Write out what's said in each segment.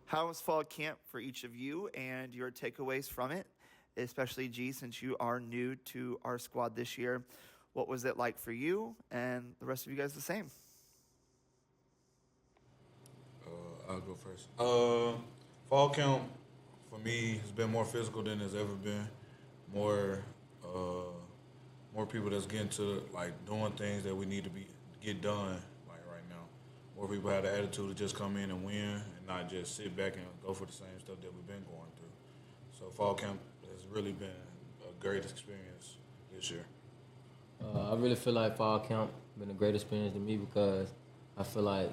How was fall camp for each of you and your takeaways from it? Especially G, since you are new to our squad this year. What was it like for you and the rest of you guys the same? I'll go first. Fall camp for me has been more physical than it's ever been. More, uh, more people that's getting to like doing things that we need to be get done like right now. More people have the attitude to just come in and win and not just sit back and go for the same stuff that we've been going through. So fall camp has really been a great experience this year. I really feel like fall camp been a great experience to me because I feel like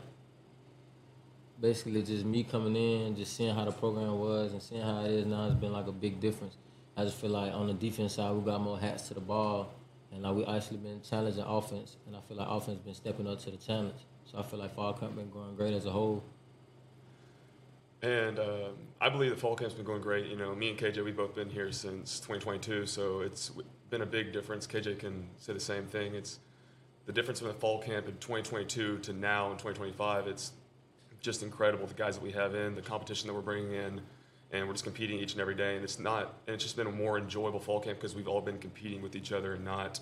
basically just me coming in, just seeing how the program was and seeing how it is now has been like a big difference. I just feel like on the defense side, we got more hats to the ball, and like we actually been challenging offense, and I feel like offense been stepping up to the challenge. So I feel like fall camp been going great as a whole. And I believe the fall camp's been going great. You know, me and KJ, we've both been here since 2022, so it's been a big difference. KJ can say the same thing. It's the difference from the fall camp in 2022 to now in 2025. It's just incredible, the guys that we have in, the competition that we're bringing in, and we're just competing each and every day. And it's just been a more enjoyable fall camp because we've all been competing with each other and not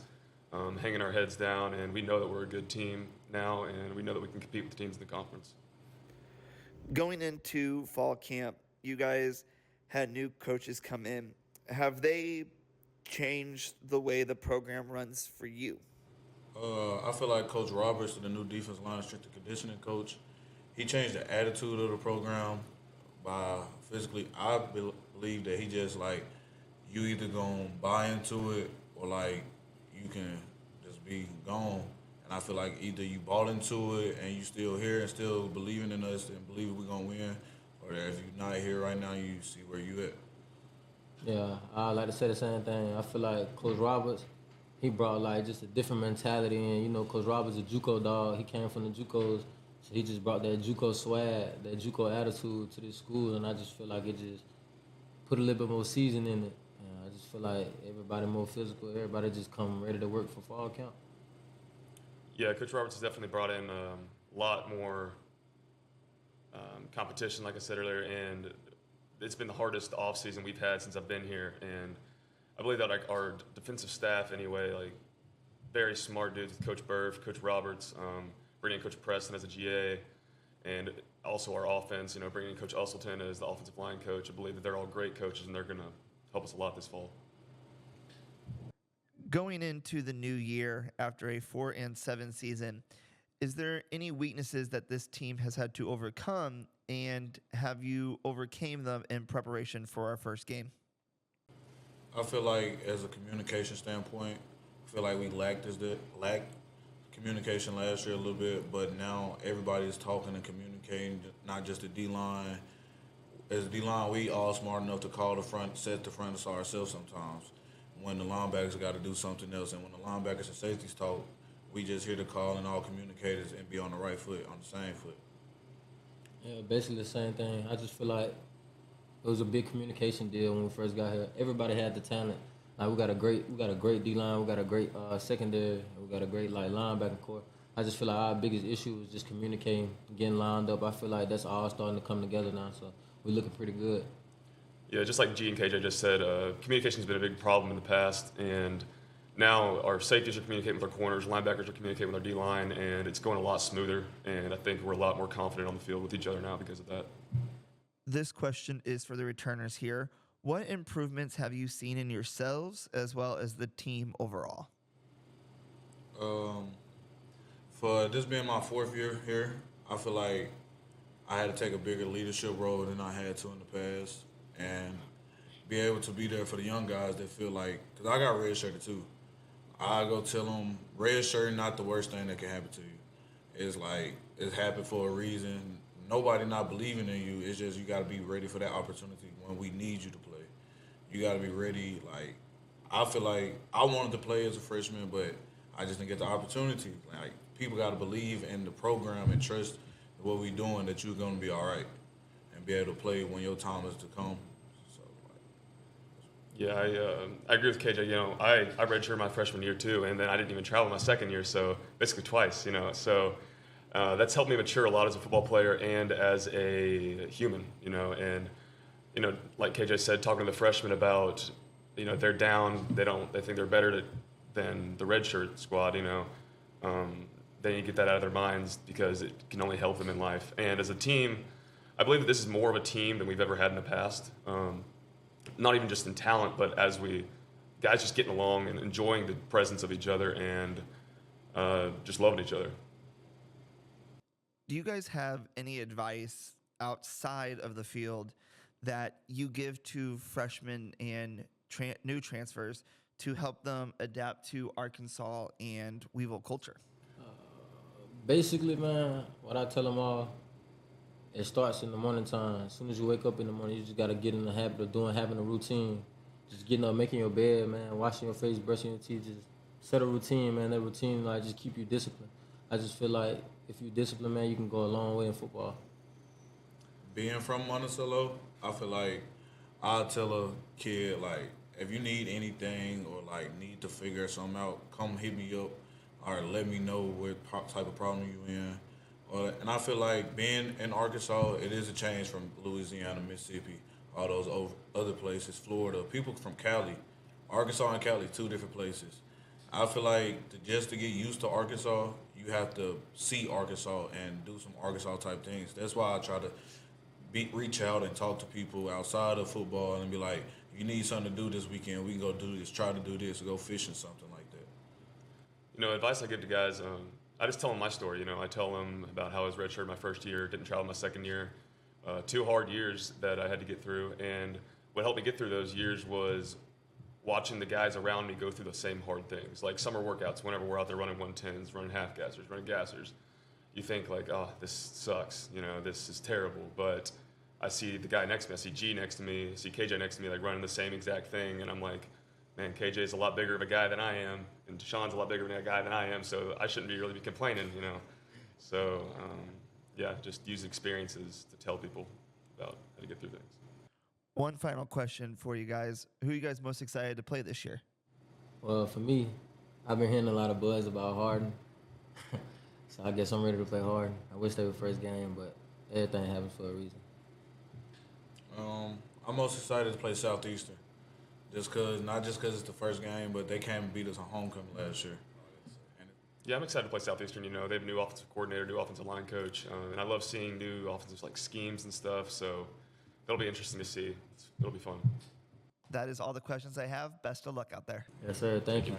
hanging our heads down. And we know that we're a good team now, and we know that we can compete with the teams in the conference. Going into fall camp, you guys had new coaches come in. Have they changed the way the program runs for you? I feel like Coach Roberts, the new defense line strength and conditioning coach, he changed the attitude of the program by physically. I believe that he just like you either gonna buy into it or like you can just be gone. And I feel like either you bought into it and you still here and still believing in us and believing we're gonna win, or that if you're not here right now, you see where you at. Yeah, I like to say the same thing. I feel like Coach Roberts, he brought like just a different mentality in. You know, Coach Roberts a JUCO dog. He came from the JUCOs, so he just brought that JUCO swag, that JUCO attitude to this school, and I just feel like it just put a little bit more season in it. I just feel like everybody more physical. Everybody just come ready to work for fall camp. Yeah, Coach Roberts has definitely brought in a lot more competition, like I said earlier, and it's been the hardest offseason we've had since I've been here. And I believe that like our defensive staff, anyway, like very smart dudes with Coach Burf, Coach Roberts, bringing in Coach Preston as a GA, and also our offense, you know, bringing in Coach Usselton as the offensive line coach. I believe that they're all great coaches, and they're going to help us a lot this fall. Going into the new year after a 4-7 season, is there any weaknesses that this team has had to overcome, and have you overcame them in preparation for our first game? I feel like as a communication standpoint, I feel like we lacked communication last year a little bit, but now everybody is talking and communicating, not just the D-line. As a D-line, we all smart enough to call the front, set the front ourselves sometimes. When the linebackers got to do something else, and when the linebackers and safeties talk, we just hear the call and all communicators and be on the right foot, on the same foot. Yeah, basically the same thing. I just feel like it was a big communication deal when we first got here. Everybody had the talent. Like we got a great D line, we got a great secondary, we got a great like linebacker core. I just feel like our biggest issue was just communicating, getting lined up. I feel like that's all starting to come together now, so we're looking pretty good. Yeah, just like G and KJ just said, communication's been a big problem in the past, and now our safeties are communicating with our corners, linebackers are communicating with our D-line, and it's going a lot smoother, and I think we're a lot more confident on the field with each other now because of that. This question is for the returners here. What improvements have you seen in yourselves as well as the team overall? For this being my fourth year here, I feel like I had to take a bigger leadership role than I had to in the past, and be able to be there for the young guys that feel like, because I got red shirted too. I go tell them red shirt not the worst thing that can happen to you. It's like it's happened for a reason. Nobody not believing in you. It's just you got to be ready for that opportunity when we need you to play. You got to be ready. Like I feel like I wanted to play as a freshman, but I just didn't get the opportunity. Like people got to believe in the program and trust what we're doing that you're going to be all right and be able to play when your time is to come. Yeah, I agree with KJ. You know, I redshirted my freshman year too, and then I didn't even travel my second year, so basically twice. You know, so That's helped me mature a lot as a football player and as a human, and, like KJ said, talking to the freshmen about, they're down, they think they're better than the redshirt squad, they need to get that out of their minds because it can only help them in life. And as a team, I believe that this is more of a team than we've ever had in the past. Not even just in talent, but as guys just getting along and enjoying the presence of each other and just loving each other. Do you guys have any advice outside of the field that you give to freshmen and new transfers to help them adapt to Arkansas and Weevil culture? Basically, man, what I tell them all, it starts in the morning time. As soon as you wake up in the morning, you just got to get in the habit of having a routine. Just getting up, making your bed, man, washing your face, brushing your teeth, just set a routine, man. That routine, like, just keep you disciplined. I just feel like if you discipline, man, you can go a long way in football. Being from Monticello, I feel like I'll tell a kid, like, if you need anything or, like, need to figure something out, come hit me up or let me know what type of problem you in. And I feel like being in Arkansas, it is a change from Louisiana, Mississippi, all those other places, Florida. People from Cali, Arkansas and Cali, two different places. I feel like just to get used to Arkansas, you have to see Arkansas and do some Arkansas type things. That's why I try to reach out and talk to people outside of football and be like, if you need something to do this weekend, we can go do this, try to do this, or go fishing, something like that. Advice I give to guys, I just tell them my story. I tell them about how I was redshirted my first year, didn't travel my second year, 2 hard years that I had to get through. And what helped me get through those years was watching the guys around me go through the same hard things. Like summer workouts, whenever we're out there running 110s, running half gassers, running gassers, you think like, oh, this sucks, this is terrible. But I see the guy next to me, I see G next to me, I see KJ next to me, like running the same exact thing. And I'm like, man, KJ's a lot bigger of a guy than I am, and Deshaun's a lot bigger of a guy than I am, so I shouldn't really be complaining, So, just use experiences to tell people about how to get through things. One final question for you guys. Who are you guys most excited to play this year? Well, for me, I've been hearing a lot of buzz about Harden, so I guess I'm ready to play Harden. I wish they were first game, but everything happens for a reason. I'm most excited to play Southeastern. Not just because it's the first game, but they came and beat us on homecoming last year. Yeah, I'm excited to play Southeastern. They have a new offensive coordinator, new offensive line coach, and I love seeing new offensive schemes and stuff. So that'll be interesting to see. It'll be fun. That is all the questions I have. Best of luck out there. Yes, sir. Thank you.